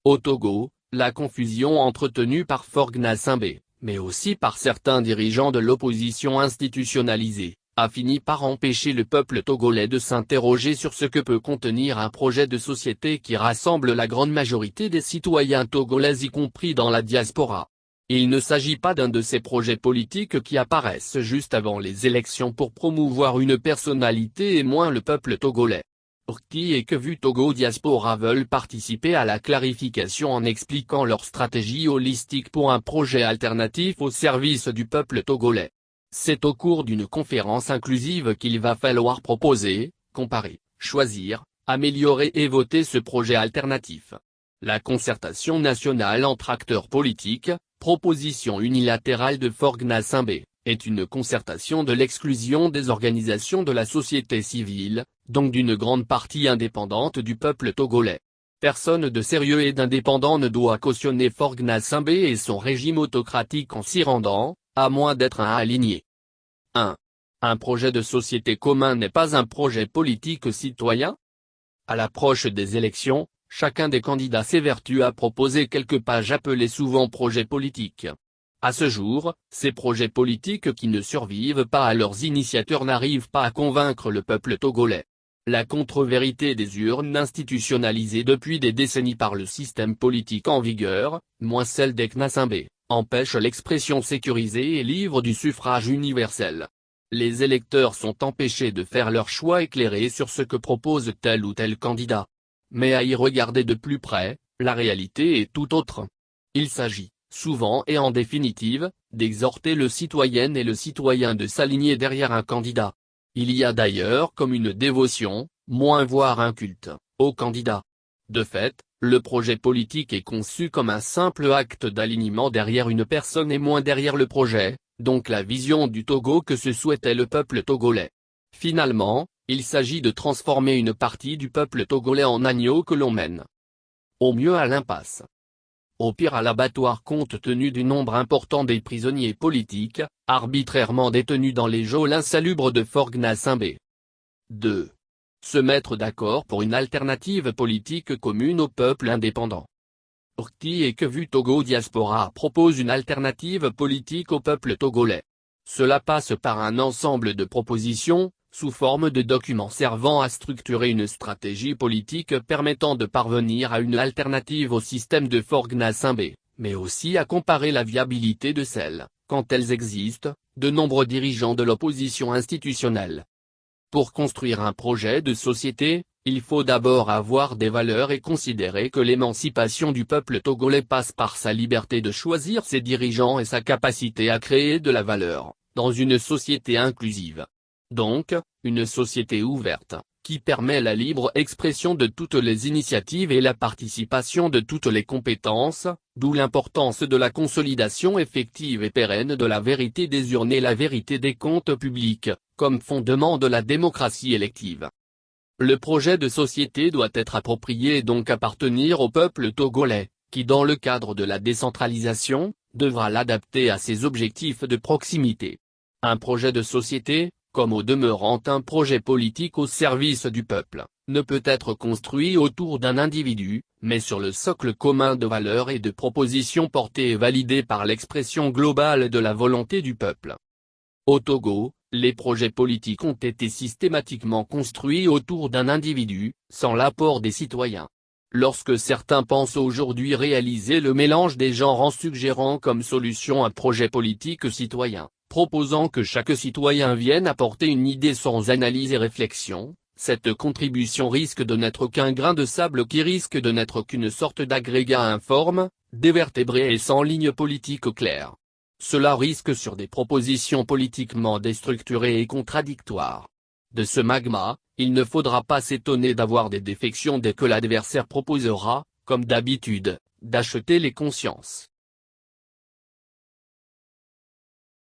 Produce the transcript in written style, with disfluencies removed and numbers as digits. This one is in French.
Au Togo, la confusion entretenue par Faure Gnassingbé, mais aussi par certains dirigeants de l'opposition institutionnalisée, a fini par empêcher le peuple togolais de s'interroger sur ce que peut contenir un projet de société qui rassemble la grande majorité des citoyens togolais y compris dans la diaspora. Il ne s'agit pas d'un de ces projets politiques qui apparaissent juste avant les élections pour promouvoir une personnalité et moins le peuple togolais. Orki et Kevu Togo Diaspora veulent participer à la clarification en expliquant leur stratégie holistique pour un projet alternatif au service du peuple togolais. C'est au cours d'une conférence inclusive qu'il va falloir proposer, comparer, choisir, améliorer et voter ce projet alternatif. La concertation nationale entre acteurs politiques, proposition unilatérale de Faure Gnassingbé, est une concertation de l'exclusion des organisations de la société civile, donc d'une grande partie indépendante du peuple togolais. Personne de sérieux et d'indépendant ne doit cautionner Faure Gnassingbé et son régime autocratique en s'y rendant, à moins d'être un aligné. 1. Un projet de société commun n'est pas un projet politique citoyen? À l'approche des élections, chacun des candidats s'évertue à proposer quelques pages appelées souvent projets politiques. À ce jour, ces projets politiques qui ne survivent pas à leurs initiateurs n'arrivent pas à convaincre le peuple togolais. La contre-vérité des urnes institutionnalisées depuis des décennies par le système politique en vigueur, moins celle des Gnassingbé, empêche l'expression sécurisée et libre du suffrage universel. Les électeurs sont empêchés de faire leur choix éclairé sur ce que propose tel ou tel candidat. Mais à y regarder de plus près, la réalité est tout autre. Il s'agit, souvent et en définitive, d'exhorter le citoyen et le citoyen de s'aligner derrière un candidat. Il y a d'ailleurs comme une dévotion, moins voire un culte, au candidat. De fait, le projet politique est conçu comme un simple acte d'alignement derrière une personne et moins derrière le projet, donc la vision du Togo que se souhaitait le peuple togolais. Finalement, il s'agit de transformer une partie du peuple togolais en agneau que l'on mène au mieux à l'impasse, au pire à l'abattoir compte tenu du nombre important des prisonniers politiques, arbitrairement détenus dans les geôles insalubres de Faure Gnassingbé. 2. Se mettre d'accord pour une alternative politique commune au peuple indépendant. Orki et Kevu Togo Diaspora propose une alternative politique au peuple togolais. Cela passe par un ensemble de propositions, sous forme de documents servant à structurer une stratégie politique permettant de parvenir à une alternative au système de Faure Gnassingbé, mais aussi à comparer la viabilité de celle, quand elles existent, de nombreux dirigeants de l'opposition institutionnelle. Pour construire un projet de société, il faut d'abord avoir des valeurs et considérer que l'émancipation du peuple togolais passe par sa liberté de choisir ses dirigeants et sa capacité à créer de la valeur, dans une société inclusive. Donc, une société ouverte, qui permet la libre expression de toutes les initiatives et la participation de toutes les compétences, d'où l'importance de la consolidation effective et pérenne de la vérité des urnes et la vérité des comptes publics, comme fondement de la démocratie élective. Le projet de société doit être approprié et donc appartenir au peuple togolais, qui dans le cadre de la décentralisation, devra l'adapter à ses objectifs de proximité. Un projet de société, comme au demeurant un projet politique au service du peuple, ne peut être construit autour d'un individu, mais sur le socle commun de valeurs et de propositions portées et validées par l'expression globale de la volonté du peuple. Au Togo, les projets politiques ont été systématiquement construits autour d'un individu, sans l'apport des citoyens. Lorsque certains pensent aujourd'hui réaliser le mélange des genres en suggérant comme solution un projet politique citoyen, proposant que chaque citoyen vienne apporter une idée sans analyse et réflexion, cette contribution risque de n'être qu'un grain de sable qui risque de n'être qu'une sorte d'agrégat informe, dévertébré et sans ligne politique claire. Cela risque sur des propositions politiquement déstructurées et contradictoires. De ce magma, il ne faudra pas s'étonner d'avoir des défections dès que l'adversaire proposera, comme d'habitude, d'acheter les consciences.